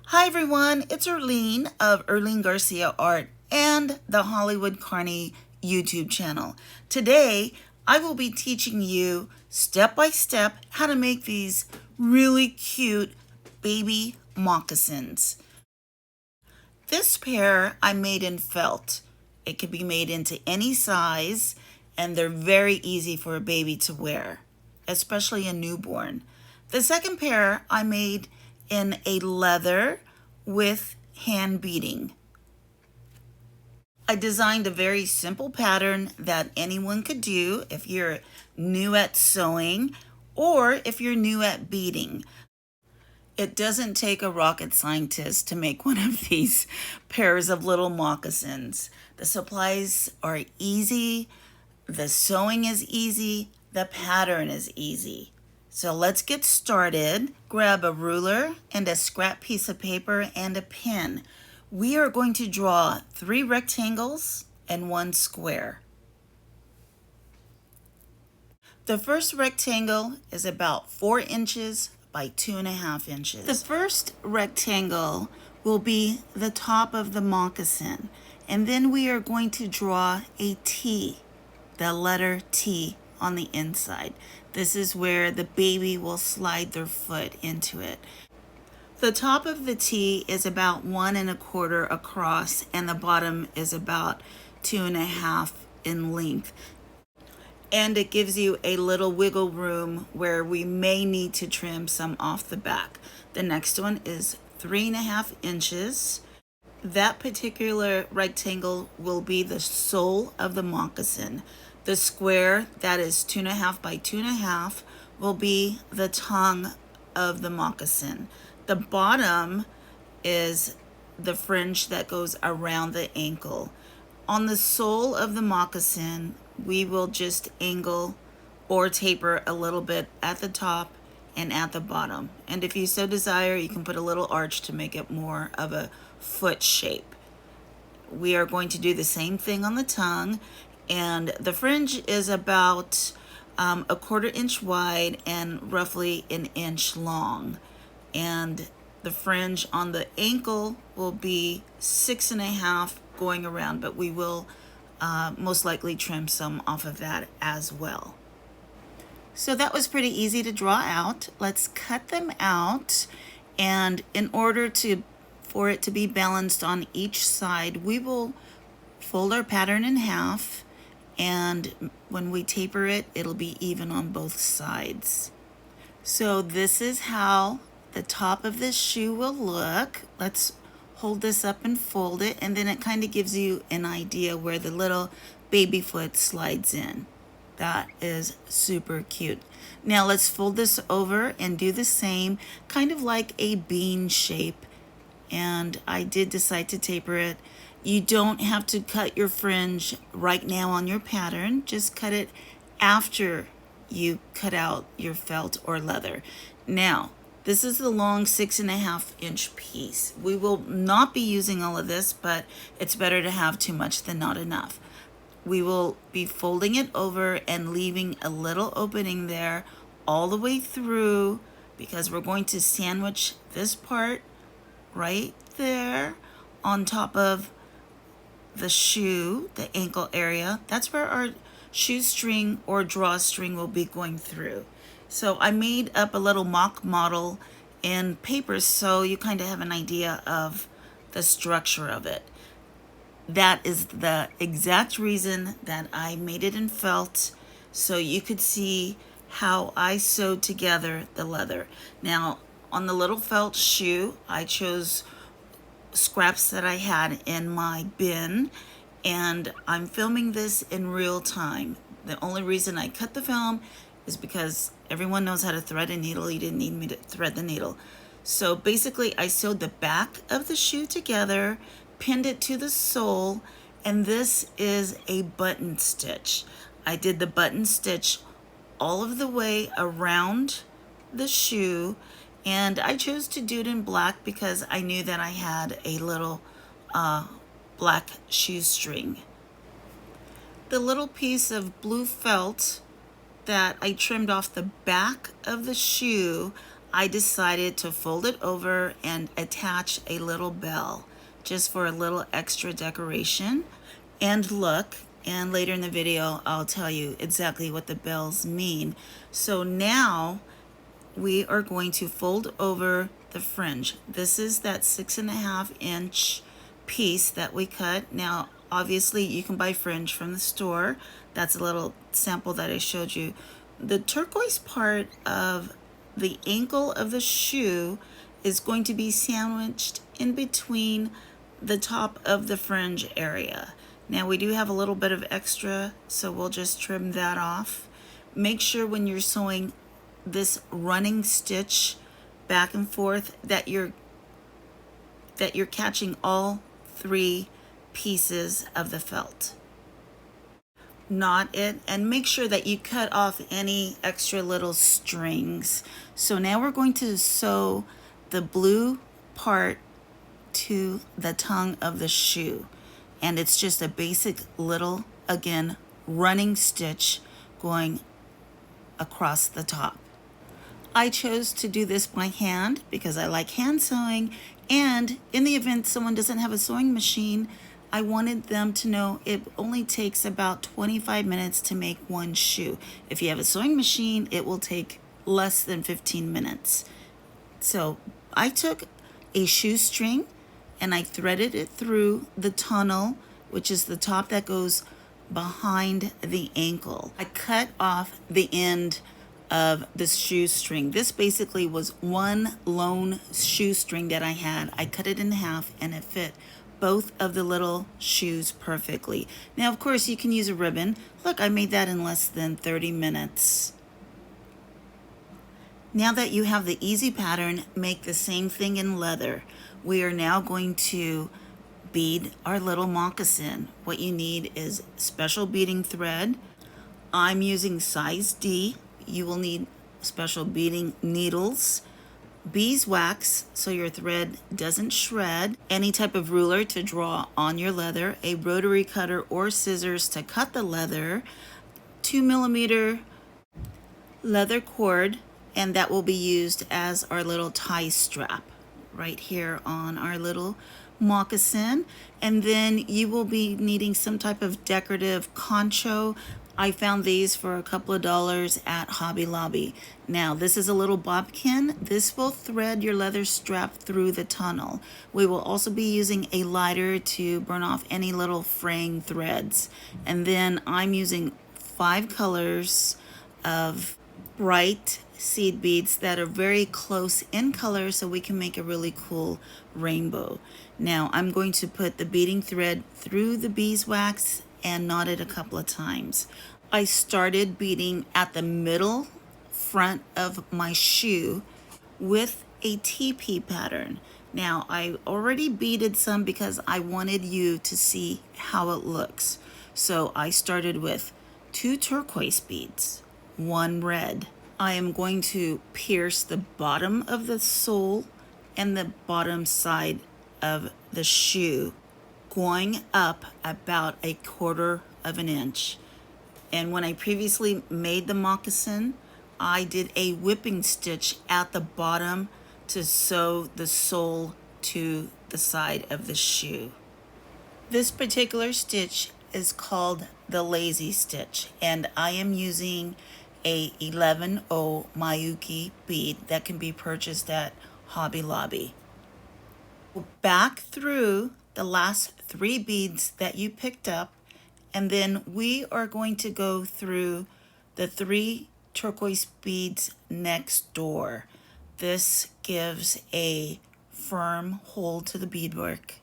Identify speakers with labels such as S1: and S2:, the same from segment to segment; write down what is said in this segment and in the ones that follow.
S1: Hi everyone, it's Erlene of Erlene Garcia Art and the Hollywood Carney YouTube channel. Today, I will be teaching you step by step how to make these really cute baby moccasins. This pair I made in felt. It can be made into any size and they're very easy for a baby to wear, especially a newborn. The second pair I made in a leather with hand beading. I designed a very simple pattern that anyone could do if you're new at sewing or if you're new at beading. It doesn't take a rocket scientist to make one of these pairs of little moccasins. The supplies are easy, the sewing is easy, the pattern is easy. So let's get started. Grab a ruler and a scrap piece of paper and a pen. We are going to draw 3 rectangles and 1 square. The first rectangle is about 4 inches by 2.5 inches. The first rectangle will be the top of the moccasin, and then we are going to draw a T, the letter T on the inside. This is where the baby will slide their foot into it. The top of the T is about 1 1/4 across, and the bottom is about 2.5 in length. And it gives you a little wiggle room where we may need to trim some off the back. The next one is 3.5 inches. That particular rectangle will be the sole of the moccasin. The square that is 2.5 by 2.5 will be the tongue of the moccasin. The bottom is the fringe that goes around the ankle. On the sole of the moccasin, we will just angle or taper a little bit at the top and at the bottom. And if you so desire, you can put a little arch to make it more of a foot shape. We are going to do the same thing on the tongue, and the fringe is about 1/4 inch wide and roughly 1 inch long. And the fringe on the ankle will be 6.5 going around, but we will most likely trim some off of that as well. So that was pretty easy to draw out. Let's cut them out, and in order for it to be balanced on each side, we will fold our pattern in half, and when we taper it, it'll be even on both sides. So this is how the top of this shoe will look. Let's hold this up and fold it, and then it kind of gives you an idea where the little baby foot slides in. That is super cute. Now let's fold this over and do the same, kind of like a bean shape. And I did decide to taper it. You don't have to cut your fringe right now on your pattern. Just cut it after you cut out your felt or leather. Now, this is the long 6.5 inch piece. We will not be using all of this, but it's better to have too much than not enough. We will be folding it over and leaving a little opening there all the way through, because we're going to sandwich this part right there on top of the shoe, the ankle area. That's where our shoestring or drawstring will be going through. So I made up a little mock model in paper so you kind of have an idea of the structure of it. That is the exact reason that I made it in felt, so you could see how I sewed together the leather. Now, on the little felt shoe, I chose scraps that I had in my bin, and I'm filming this in real time. The only reason I cut the film is because everyone knows how to thread a needle. You didn't need me to thread the needle. So basically, I sewed the back of the shoe together, pinned it to the sole, and this is a button stitch. I did the button stitch all of the way around the shoe, and I chose to do it in black because I knew that I had a little black shoestring. The little piece of blue felt that I trimmed off the back of the shoe, I decided to fold it over and attach a little bell just for a little extra decoration and look. And later in the video, I'll tell you exactly what the bells mean. So now we are going to fold over the fringe. This is that 6.5-inch piece that we cut. Now, obviously, you can buy fringe from the store. That's a little sample that I showed you. The turquoise part of the ankle of the shoe is going to be sandwiched in between the top of the fringe area. Now we do have a little bit of extra, so we'll just trim that off. Make sure when you're sewing this running stitch back and forth that you're catching all 3 pieces of the felt. Knot it and make sure that you cut off any extra little strings. So now we're going to sew the blue part to the tongue of the shoe, and it's just a basic little, again, running stitch going across the top. I chose to do this by hand because I like hand sewing, and in the event someone doesn't have a sewing machine, I wanted them to know it only takes about 25 minutes to make one shoe. If you have a sewing machine, it will take less than 15 minutes. So I took a shoestring and I threaded it through the tunnel, which is the top that goes behind the ankle. I cut off the end of the shoestring. This basically was one lone shoestring that I had. I cut it in half and it fit both of the little shoes perfectly. Now, of course, you can use a ribbon. Look, I made that in less than 30 minutes. Now that you have the easy pattern, make the same thing in leather. We are now going to bead our little moccasin. What you need is special beading thread. I'm using size D. You will need special beading needles, beeswax so your thread doesn't shred, any type of ruler to draw on your leather, a rotary cutter or scissors to cut the leather, 2mm leather cord, and that will be used as our little tie strap right here on our little moccasin. And then you will be needing some type of decorative concho. I found these for a couple of dollars at Hobby Lobby. Now, this is a little bobkin. This will thread your leather strap through the tunnel. We will also be using a lighter to burn off any little fraying threads. And then I'm using 5 colors of bright seed beads that are very close in color so we can make a really cool rainbow. Now, I'm going to put the beading thread through the beeswax and knot it a couple of times. I started beading at the middle front of my shoe with a TP pattern. Now, I already beaded some because I wanted you to see how it looks. So I started with 2 turquoise beads, 1 red. I am going to pierce the bottom of the sole and the bottom side of the shoe, going up about 1/4 of an inch. And when I previously made the moccasin, I did a whipping stitch at the bottom to sew the sole to the side of the shoe. This particular stitch is called the lazy stitch, and I am using a 11/0 Miyuki bead that can be purchased at Hobby Lobby. Back through the last 3 beads that you picked up, and then we are going to go through the 3 turquoise beads next door. This gives a firm hold to the beadwork.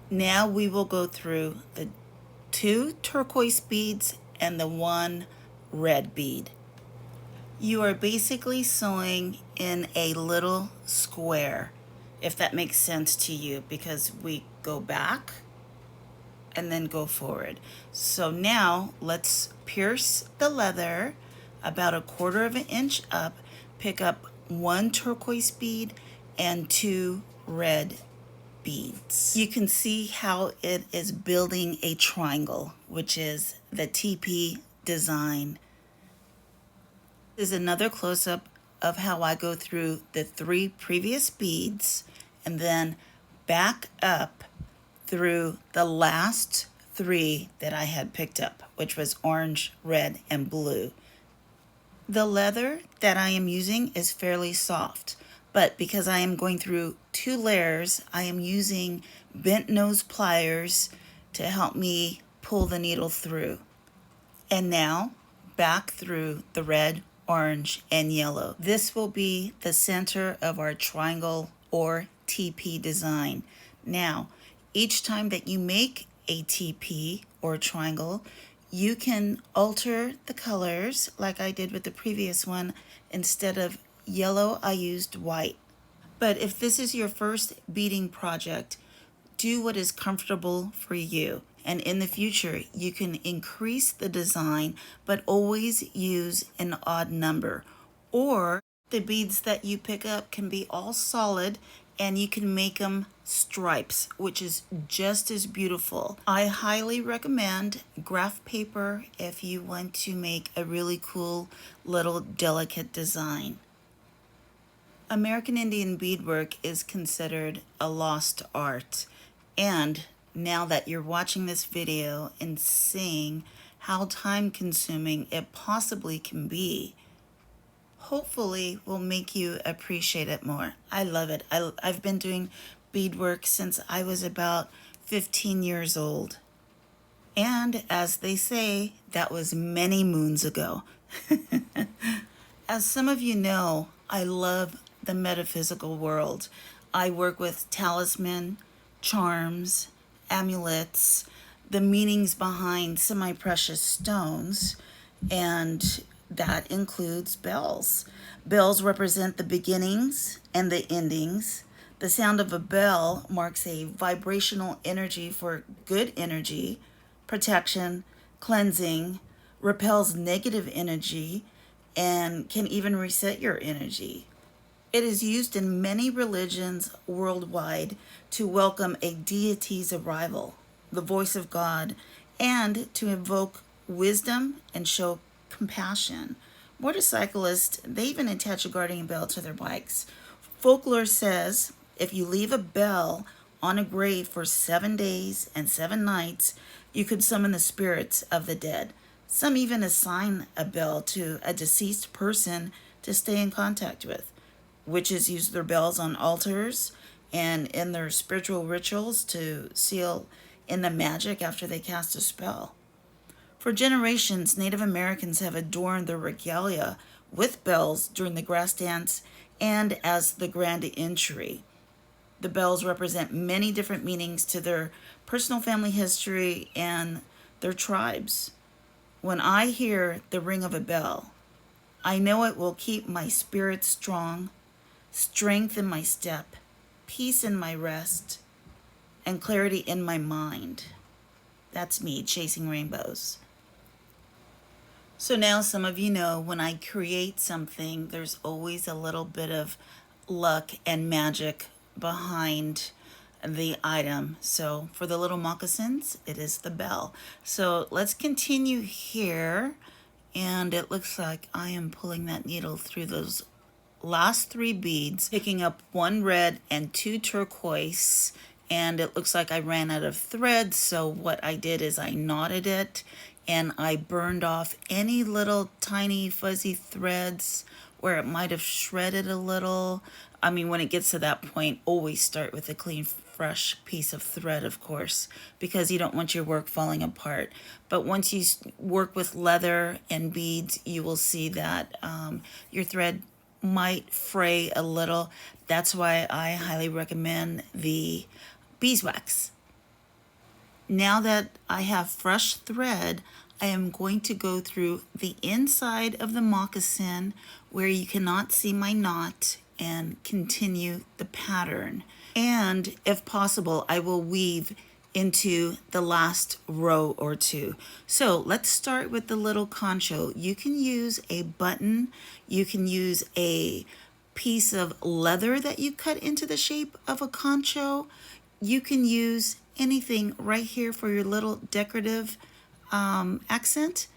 S1: Now we will go through the 2 turquoise beads and the 1 red bead. You are basically sewing in a little square, if that makes sense to you, because we go back and then go forward. So now let's pierce the leather about 1/4 of an inch up, pick up 1 turquoise bead and 2 red beads. You can see how it is building a triangle, which is the TP design. This is another close-up of how I go through the 3 previous beads and then back up through the last 3 that I had picked up, which was orange, red, and blue. The leather that I am using is fairly soft, but because I am going through 2 layers, I am using bent nose pliers to help me pull the needle through. And now back through the red, orange, and yellow. This will be the center of our triangle or TP design. Now, each time that you make a TP or triangle, you can alter the colors like I did with the previous one. Instead of yellow, I used white. But if this is your first beading project, do what is comfortable for you. And in the future, you can increase the design, but always use an odd number. Or the beads that you pick up can be all solid and you can make them stripes, which is just as beautiful. I highly recommend graph paper if you want to make a really cool little delicate design. American Indian beadwork is considered a lost art, and now that you're watching this video and seeing how time-consuming it possibly can be, hopefully will make you appreciate it more. I love it. I've been doing beadwork since I was about 15 years old. And as they say, that was many moons ago. As some of you know, I love the metaphysical world. I work with talisman, charms, amulets, the meanings behind semi-precious stones, and that includes bells. Bells represent the beginnings and the endings. The sound of a bell marks a vibrational energy for good energy, protection, cleansing, repels negative energy, and can even reset your energy. It is used in many religions worldwide to welcome a deity's arrival, the voice of God, and to evoke wisdom and show compassion. Motorcyclists, they even attach a guardian bell to their bikes. Folklore says if you leave a bell on a grave for 7 days and 7 nights, you could summon the spirits of the dead. Some even assign a bell to a deceased person to stay in contact with. Witches use their bells on altars and in their spiritual rituals to seal in the magic after they cast a spell. For generations, Native Americans have adorned their regalia with bells during the grass dance and as the grand entry. The bells represent many different meanings to their personal family history and their tribes. When I hear the ring of a bell, I know it will keep my spirit strong, strength in my step, peace in my rest, and clarity in my mind. That's me chasing rainbows. So now some of you know when I create something, there's always a little bit of luck and magic behind the item. So for the little moccasins, it is the bell. So let's continue here. And it looks like I am pulling that needle through those last 3 beads, picking up 1 red and 2 turquoise, and it looks like I ran out of thread, so what I did is I knotted it and I burned off any little tiny fuzzy threads where it might have shredded a little. I mean, when it gets to that point, always start with a clean, fresh piece of thread, of course, because you don't want your work falling apart. But once you work with leather and beads, you will see that your thread might fray a little. That's why I highly recommend the beeswax. Now that I have fresh thread, I am going to go through the inside of the moccasin where you cannot see my knot and continue the pattern. And if possible, I will weave into the last row or 2. So let's start with the little concho. You can use a button, you can use a piece of leather that you cut into the shape of a concho. You can use anything right here for your little decorative accent.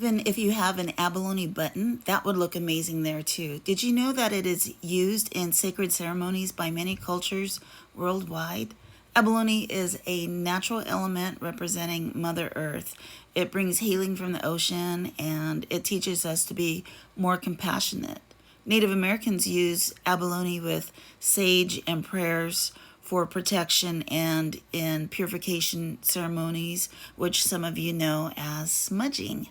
S1: Even if you have an abalone button, that would look amazing there too. Did you know that it is used in sacred ceremonies by many cultures worldwide? Abalone is a natural element representing Mother Earth. It brings healing from the ocean and it teaches us to be more compassionate. Native Americans use abalone with sage and prayers for protection and in purification ceremonies, which some of you know as smudging.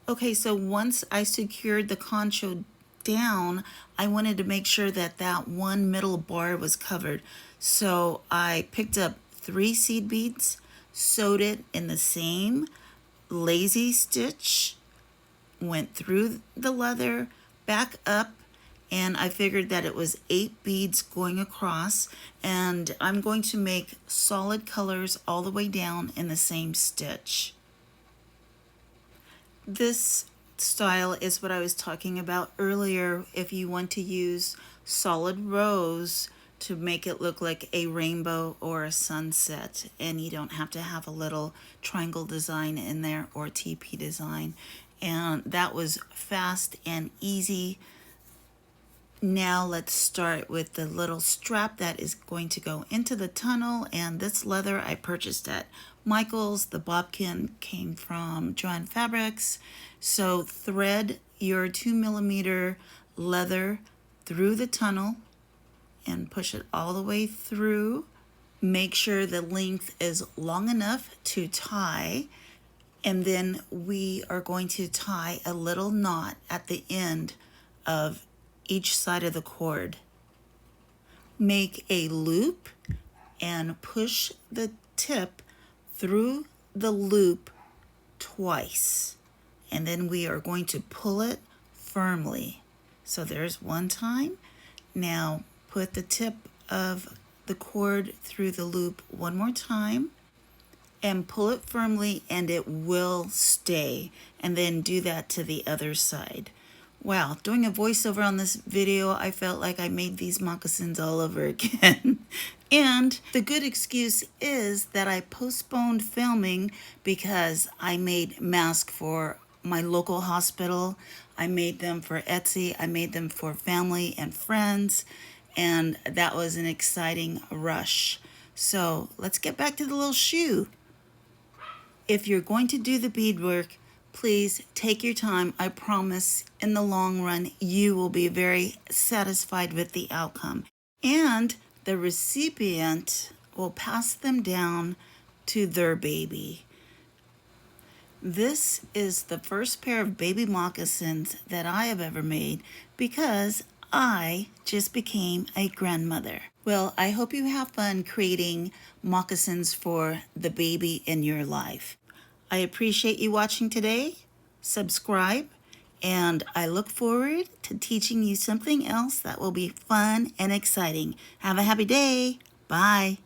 S1: Okay, so once I secured the concho down, I wanted to make sure that that one middle bar was covered. So I picked up 3 seed beads, sewed it in the same lazy stitch, went through the leather, back up, and I figured that it was 8 beads going across, and I'm going to make solid colors all the way down in the same stitch. This style is what I was talking about earlier. If you want to use solid rows to make it look like a rainbow or a sunset, and you don't have to have a little triangle design in there or TP design. And that was fast and easy. Now let's start with the little strap that is going to go into the tunnel, and this leather I purchased at Michael's. The bobkin came from Joann Fabrics. So thread your 2mm leather through the tunnel and push it all the way through. Make sure the length is long enough to tie, and then we are going to tie a little knot at the end of each side of the cord. Make a loop and push the tip through the loop twice, and then we are going to pull it firmly. So there's one time. Now put the tip of the cord through the loop one more time and pull it firmly, and it will stay. And then do that to the other side. Wow, doing a voiceover on this video, I felt like I made these moccasins all over again. And the good excuse is that I postponed filming because I made masks for my local hospital. I made them for Etsy. I made them for family and friends. And that was an exciting rush. So let's get back to the little shoe. If you're going to do the beadwork, please take your time. I promise in the long run, you will be very satisfied with the outcome. And the recipient will pass them down to their baby. This is the first pair of baby moccasins that I have ever made because I just became a grandmother. Well, I hope you have fun creating moccasins for the baby in your life. I appreciate you watching today. Subscribe, and I look forward to teaching you something else that will be fun and exciting. Have a happy day. Bye.